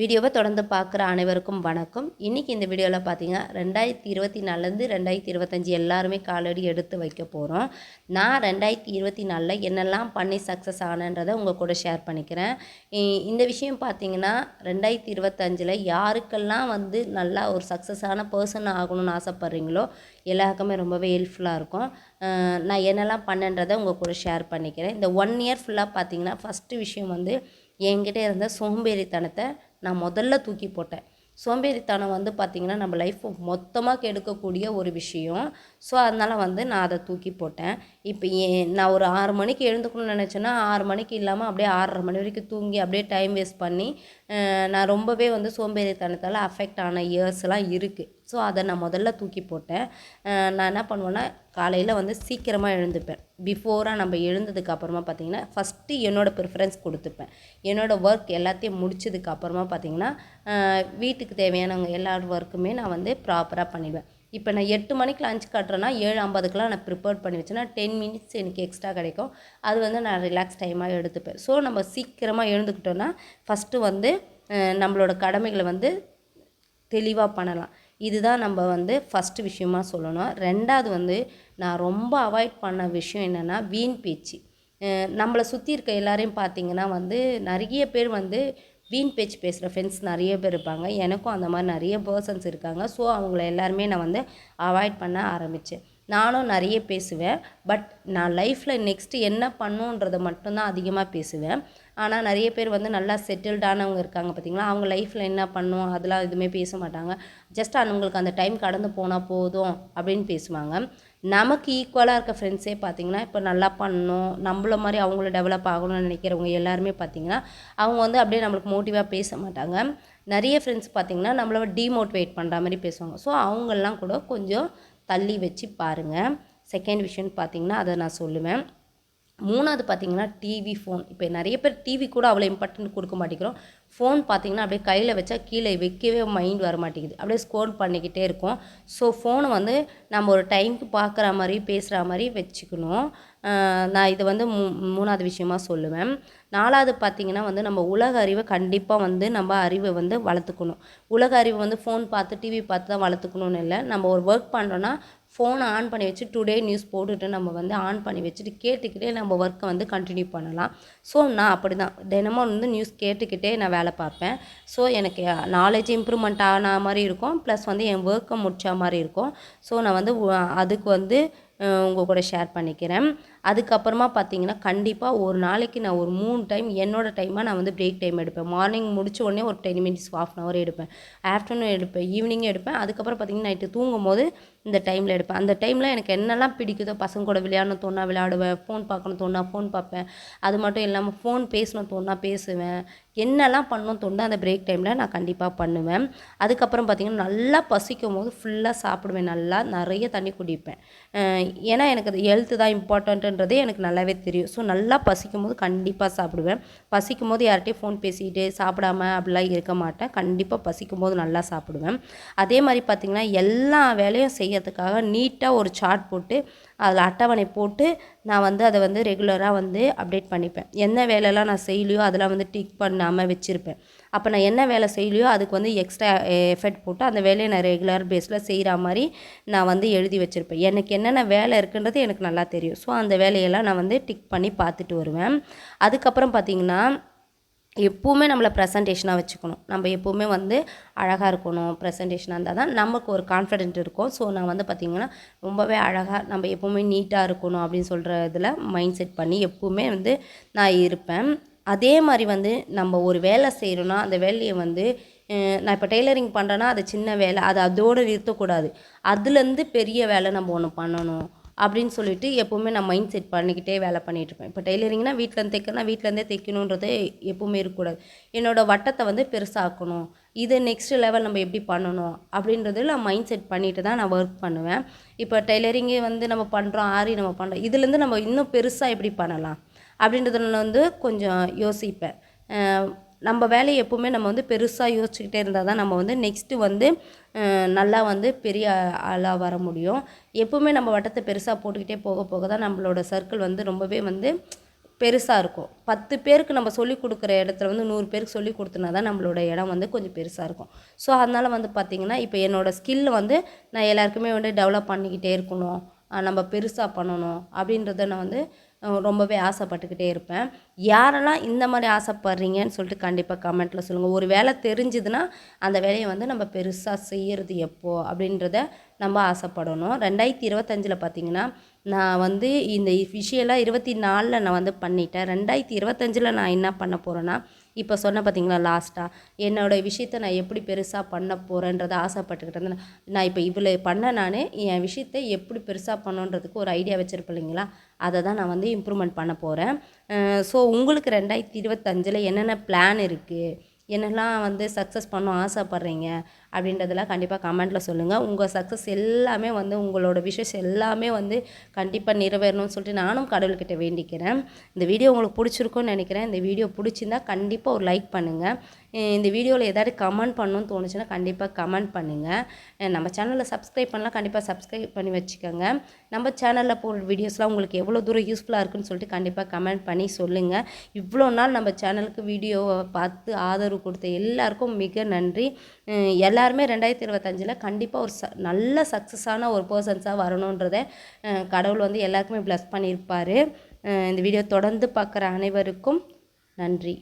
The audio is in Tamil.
வீடியோவை தொடர்ந்து பார்க்குற அனைவருக்கும் வணக்கம். இன்றைக்கி இந்த வீடியோவில் பார்த்தீங்கன்னா 2024லேருந்து 2025 எல்லாருமே காலடி எடுத்து வைக்க போகிறோம். நான் 2024ல் என்னெல்லாம் பண்ணி சக்ஸஸ் ஆனன்றதை உங்கள் கூட ஷேர் பண்ணிக்கிறேன். இந்த விஷயம் பார்த்தீங்கன்னா 2025ல் யாருக்கெல்லாம் நல்லா ஒரு சக்ஸஸான பர்சன் ஆகணும்னு ஆசைப்பட்றீங்களோ எல்லாருக்குமே ரொம்பவே ஹெல்ப்ஃபுல்லாக இருக்கும். நான் என்னெல்லாம் பண்ணேன்றதை உங்கள் கூட ஷேர் பண்ணிக்கிறேன். இந்த 1 இயர் ஃபுல்லாக பார்த்தீங்கன்னா ஃபஸ்ட்டு விஷயம் என்கிட்ட இருந்த சோம்பேறித்தனத்தை நான் முதல்ல தூக்கி போட்டேன். சோம்பேறித்தனம் பார்த்திங்கன்னா நம்ம லைஃப்பை மொத்தமாக கெடுக்கக்கூடிய ஒரு விஷயம். ஸோ அதனால் நான் அதை தூக்கி போட்டேன். இப்போ நான் ஒரு 6 மணிக்கு எழுந்துக்கணும்னு நினச்சேன்னா 6 மணிக்கு இல்லாமல் அப்படியே 6:30 மணி வரைக்கும் தூங்கி அப்படியே டைம் வேஸ்ட் பண்ணி நான் ரொம்பவே சோம்பேறித்தனத்தால் அஃபெக்ட் ஆன இயர்ஸ்லாம் இருக்குது. ஸோ அதை நான் முதல்ல தூக்கி போட்டேன். நான் என்ன பண்ணுவேன்னா காலையில் சீக்கிரமாக எழுந்துப்பேன். பிஃபோராக நம்ம எழுந்ததுக்கு அப்புறமா பார்த்திங்கன்னா ஃபஸ்ட்டு என்னோடய ப்ரிஃபரன்ஸ் கொடுத்துப்பேன். என்னோடய ஒர்க் எல்லாத்தையும் முடிச்சதுக்கு அப்புறமா பார்த்திங்கன்னா வீட்டுக்கு தேவையானவங்க எல்லா ஒர்க்குமே நான் ப்ராப்பராக பண்ணிடுவேன். இப்போ நான் 8 மணிக்கு லஞ்ச் கட்டுறேன்னா 7:50க்குலாம் நான் ப்ரிப்பேர் பண்ணி வச்சேன்னா 10 மினிட்ஸ் எனக்கு எக்ஸ்ட்ரா கிடைக்கும். அது நான் ரிலாக்ஸ் டைமாக எடுத்துப்பேன். ஸோ நம்ம சீக்கிரமாக எழுந்துக்கிட்டோன்னா ஃபஸ்ட்டு நம்மளோட கடமைகளை தெளிவாக பண்ணலாம். இதுதான் நம்ம ஃபஸ்ட்டு விஷயமா சொல்லணும். ரெண்டாவது நான் ரொம்ப அவாய்ட் பண்ண விஷயம் என்னென்னா வீண் பேச்சு. நம்மளை சுற்றி இருக்க எல்லாரையும் பார்த்திங்கன்னா நிறைய பேர் வீண் பேச்சு பேசுகிற ஃப்ரெண்ட்ஸ் நிறைய பேர் இருப்பாங்க. எனக்கும் அந்த மாதிரி நிறைய பர்சன்ஸ் இருக்காங்க. ஸோ அவங்கள எல்லாருமே நான் அவாய்ட் பண்ண ஆரம்பித்தேன். நானும் நிறைய பேசுவேன். பட் நான் லைஃப்பில் நெக்ஸ்ட்டு என்ன பண்ணுன்றதை மட்டும்தான் அதிகமாக பேசுவேன். ஆனால் நிறைய பேர் நல்லா செட்டில்டானவங்க இருக்காங்க பார்த்திங்களா, அவங்க லைஃப்பில் என்ன பண்ணும் அதெல்லாம் எதுவுமே பேச மாட்டாங்க. ஜஸ்ட் அவங்களுக்கு அந்த டைம் கடந்து போனால் போதும் அப்படின்னு பேசுவாங்க. நமக்கு ஈக்குவலாக இருக்க ஃப்ரெண்ட்ஸே பார்த்திங்கன்னா இப்போ நல்லா பண்ணணும், நம்மள மாதிரி அவங்கள டெவலப் ஆகணும்னு நினைக்கிறவங்க எல்லாருமே பார்த்திங்கன்னா அவங்க அப்படியே நம்மளுக்கு மோட்டிவாக பேச மாட்டாங்க. நிறைய ஃப்ரெண்ட்ஸ் பார்த்திங்கன்னா நம்மளை டீமோட்டிவேட் பண்ணுற மாதிரி பேசுவாங்க. ஸோ அவங்கெல்லாம் கூட கொஞ்சம் தள்ளி வச்சு பாருங்கள். செகண்ட் விஷயம் பார்த்திங்கன்னா அதை நான் சொல்லுவேன். மூணாவது பார்த்திங்கன்னா டிவி, ஃபோன். இப்போ நிறைய பேர் டிவி கூட அவ்வளோ இம்பார்ட்டன்ட் கொடுக்க மாட்டேங்கிறோம். ஃபோன் பார்த்திங்கன்னா அப்படியே கையில் வச்சா கீழே வைக்கவே மைண்ட் வர மாட்டேங்குது, அப்படியே ஸ்க்ரோல் பண்ணிக்கிட்டே இருக்கும். ஸோ ஃபோனை நம்ம ஒரு டைமுக்கு பார்க்குற மாதிரி பேசுகிற மாதிரி வச்சுக்கணும். நான் இதை மூணாவது விஷயமாக சொல்லுவேன். நாலாவது பார்த்திங்கன்னா நம்ம உலக அறிவை கண்டிப்பாக நம்ம அறிவை வளர்த்துக்கணும். உலக அறிவு ஃபோன் பார்த்து டிவி பார்த்து தான் வளர்த்துக்கணும்னு இல்லை. நம்ம ஒரு ஒர்க் பண்ணுறோன்னா ஃபோனை ஆன் பண்ணி வச்சு டுடே நியூஸ் போட்டுட்டு நம்ம ஆன் பண்ணி வச்சுட்டு கேட்டுக்கிட்டே நம்ம ஒர்க்கை கண்டினியூ பண்ணலாம். ஸோ நான் அப்படி தான் தினமும் நியூஸ் கேட்டுக்கிட்டே நான் வேலை பார்ப்பேன். ஸோ எனக்கு நாலேஜ் இம்ப்ரூவ்மெண்ட் ஆன மாதிரி இருக்கும், ப்ளஸ் என் ஒர்க்கை முடித்த மாதிரி இருக்கும். ஸோ நான் அதுக்கு உங்கள் கூட ஷேர் பண்ணிக்கிறேன். அதுக்கப்புறமா பார்த்திங்கன்னா கண்டிப்பாக ஒரு நாளைக்கு நான் ஒரு 3 டைம் என்னோடய டைமாக நான் பிரேக் டைம் எடுப்பேன். மார்னிங் முடிச்ச உடனே ஒரு 10 மினிட்ஸ் ½ hour எடுப்பேன். ஆஃப்டர்நூன் எடுப்பேன், ஈவினிங்கும் எடுப்பேன். அதுக்கப்புறம் பார்த்திங்கன்னா நைட்டு தூங்கும் போது இந்த டைமில் எடுப்பேன். அந்த டைமில் எனக்கு என்னெல்லாம் பிடிக்குதோ, பசங்க கூட விளையாடணும் தோணா விளையாடுவேன், ஃபோன் பார்க்கணும் தோணா ஃபோன் பார்ப்பேன். அது மட்டும் இல்லாமல் ஃபோன் பேசணும் தோணா பேசுவேன். என்னெல்லாம் பண்ணணும் தோணுதோ அந்த பிரேக் டைமில் நான் கண்டிப்பாக பண்ணுவேன். அதுக்கப்புறம் பார்த்திங்கன்னா நல்லா பசிக்கும் போது ஃபுல்லாக சாப்பிடுவேன், நல்லா நிறைய தண்ணி குடிப்பேன். ஏன்னா எனக்கு அது ஹெல்த்து தான் இம்பார்ட்டன்ட்டுன்றதே எனக்கு நல்லாவே தெரியும். ஸோ நல்லா பசிக்கும் போது கண்டிப்பாக சாப்பிடுவேன். பசிக்கும் போது யார்கிட்டையும் ஃபோன் பேசிக்கிட்டு சாப்பிடாம அப்படிலாம் இருக்க மாட்டேன். கண்டிப்பாக பசிக்கும் போது நல்லா சாப்பிடுவேன். அதே மாதிரி பார்த்திங்கன்னா எல்லா வேலையும் செய்யறதுக்காக நீட்டாக ஒரு சார்ட் போட்டு அதில் அட்டவணை போட்டு நான் அதை ரெகுலராக அப்டேட் பண்ணிப்பேன். என்ன வேலைலாம் நான் செய்யலையோ அதெல்லாம் டிக் பண்ணாமல் வச்சுருப்பேன். அப்போ நான் என்ன வேலை செய்யலையோ அதுக்கு எக்ஸ்ட்ரா எஃபர்ட் போட்டு அந்த வேலையை நான் ரெகுலர் பேஸில் செய்கிற மாதிரி நான் எழுதி வச்சுருப்பேன். எனக்கு என்னென்ன வேலை இருக்குன்றது எனக்கு நல்லா தெரியும். ஸோ அந்த வேலையெல்லாம் நான் டிக் பண்ணி பார்த்துட்டு வருவேன். அதுக்கப்புறம் பார்த்திங்கன்னா எப்போவுமே நம்மளை ப்ரெசன்டேஷனாக வச்சுக்கணும். நம்ம எப்போவுமே அழகாக இருக்கணும். ப்ரெசன்டேஷனாக இருந்தால் தான் நமக்கு ஒரு கான்ஃபிடென்ட் இருக்கும். ஸோ நான் பார்த்திங்கன்னா ரொம்பவே அழகாக நம்ம எப்போவுமே நீட்டாக இருக்கணும் அப்படின்னு சொல்கிற இதில் மைண்ட் செட் பண்ணி எப்போவுமே நான் இருப்பேன். அதே மாதிரி நம்ம ஒரு வேலை செய்கிறோன்னா அந்த வேலையை நான் இப்போ டெய்லரிங் பண்ணுறேன்னா அது சின்ன வேலை, அது அதோடு நிறுத்தக்கூடாது. அதுலேருந்து பெரிய வேலை நம்ம ஒன்று பண்ணணும் அப்படின்னு சொல்லிட்டு எப்போவுமே நான் மைண்ட் செட் பண்ணிக்கிட்டே வேலை பண்ணிகிட்ருப்பேன். இப்போ டெய்லரிங்னா வீட்டிலேருந்து தைக்கிறேன்னா வீட்டிலேருந்தே தைக்கணுன்றது எப்போவுமே இருக்கக்கூடாது. என்னோடய வட்டத்தை பெருசாக்கணும், இது நெக்ஸ்ட் லெவல் நம்ம எப்படி பண்ணணும் அப்படின்றதில் நான் மைண்ட் செட் பண்ணிட்டு தான் நான் ஒர்க் பண்ணுவேன். இப்போ டெய்லரிங்கே நம்ம பண்ணுறோம், ஆரி நம்ம பண்ணுறோம், இதுலேருந்து நம்ம இன்னும் பெருசாக எப்படி பண்ணலாம் அப்படின்றதுல கொஞ்சம் யோசிப்பேன். நம்ம வேலையை எப்போவுமே நம்ம பெருசாக யோசிச்சுக்கிட்டே இருந்தால் தான் நம்ம நெக்ஸ்ட்டு நல்லா பெரிய ஆளாக வர முடியும். எப்போவுமே நம்ம வட்டத்தை பெருசாக போட்டுக்கிட்டே போக போக தான் நம்மளோட சர்க்கிள் ரொம்பவே பெருசாக இருக்கும். 10 பேருக்கு நம்ம சொல்லிக் கொடுக்குற இடத்துல வந்து 100 பேருக்கு சொல்லிக் கொடுத்தனா தான் நம்மளோட இடம் வந்து கொஞ்சம் பெருசாக இருக்கும். ஸோ அதனால் வந்து பார்த்திங்கன்னா இப்போ என்னோடய ஸ்கில் வந்து நான் எல்லாருக்குமே வந்து டெவலப் பண்ணிக்கிட்டே இருக்கணும், நம்ம பெருசாக பண்ணணும் அப்படின்றத நான் வந்து ரொம்பவே ஆசைப்பட்டுக்கிட்டே இருப்பேன். யாரெல்லாம் இந்த மாதிரி ஆசைப்படுறீங்கன்னு சொல்லிட்டு கண்டிப்பாக கமெண்ட்டில் சொல்லுங்கள். ஒரு வேலை தெரிஞ்சுதுன்னா அந்த வேலையை வந்து நம்ம பெருசாக செய்கிறது எப்போ அப்படின்றத நம்ம ஆசைப்படணும். 2025 பார்த்திங்கன்னா நான் வந்து இந்த விஷயம்லாம் 24 நான் வந்து பண்ணிட்டேன். 2025 நான் என்ன பண்ண போகிறேன்னா, இப்போ சொன்ன பார்த்தீங்களா லாஸ்ட்டாக என்னோடய விஷயத்த நான் எப்படி பெருசாக பண்ண போகிறேன்றதை ஆசைப்பட்டுக்கிட்டு இருந்தேன். நான் இப்போ இவ்வளோ பண்ண நான் என் விஷயத்தை எப்படி பெருசாக பண்ணணுன்றதுக்கு ஒரு ஐடியா வச்சுருப்பேன் இல்லைங்களா, அதை தான் நான் வந்து இம்ப்ரூவ்மெண்ட் பண்ண போகிறேன். ஸோ உங்களுக்கு 2025 என்னென்ன பிளான் இருக்குது, என்னெல்லாம் வந்து சக்ஸஸ் பண்ண ஆசைப்பட்றீங்க அப்படின்றதெல்லாம் கண்டிப்பாக கமெண்ட்டில் சொல்லுங்கள். உங்கள் சக்ஸஸ் எல்லாமே வந்து உங்களோட விஷஸ் எல்லாமே வந்து கண்டிப்பாக நிறைவேறணும்னு சொல்லிட்டு நானும் கடவுள்கிட்ட வேண்டிக்கிறேன். இந்த வீடியோ உங்களுக்கு பிடிச்சிருக்குன்னு நினைக்கிறேன். இந்த வீடியோ பிடிச்சிருந்தா கண்டிப்பாக ஒரு லைக் பண்ணுங்கள். இந்த வீடியோவில் ஏதாவது கமெண்ட் பண்ணணும்னு தோணுச்சுன்னா கண்டிப்பாக கமெண்ட் பண்ணுங்கள். நம்ம சேனலில் சப்ஸ்கிரைப் பண்ணலாம், கண்டிப்பாக சப்ஸ்கிரைப் பண்ணி வச்சுக்கோங்க. நம்ம சேனலில் போடுற வீடியோஸ்லாம் உங்களுக்கு எவ்வளோ தூரம் யூஸ்ஃபுல்லாக இருக்குன்னு சொல்லிட்டு கண்டிப்பாக கமெண்ட் பண்ணி சொல்லுங்கள். இவ்வளோ நாள் நம்ம சேனலுக்கு வீடியோவை பார்த்து ஆதரவு கொடுத்த எல்லாருக்கும் மிக நன்றி. எல்லாருமே 2025 கண்டிப்பாக ஒரு நல்ல சக்ஸஸான ஒரு பர்சன்ஸாக வரணுன்றதை கடவுள் வந்து எல்லாருக்குமே ப்ளஸ் பண்ணியிருப்பார். இந்த வீடியோ தொடர்ந்து பார்க்குற அனைவருக்கும் நன்றி.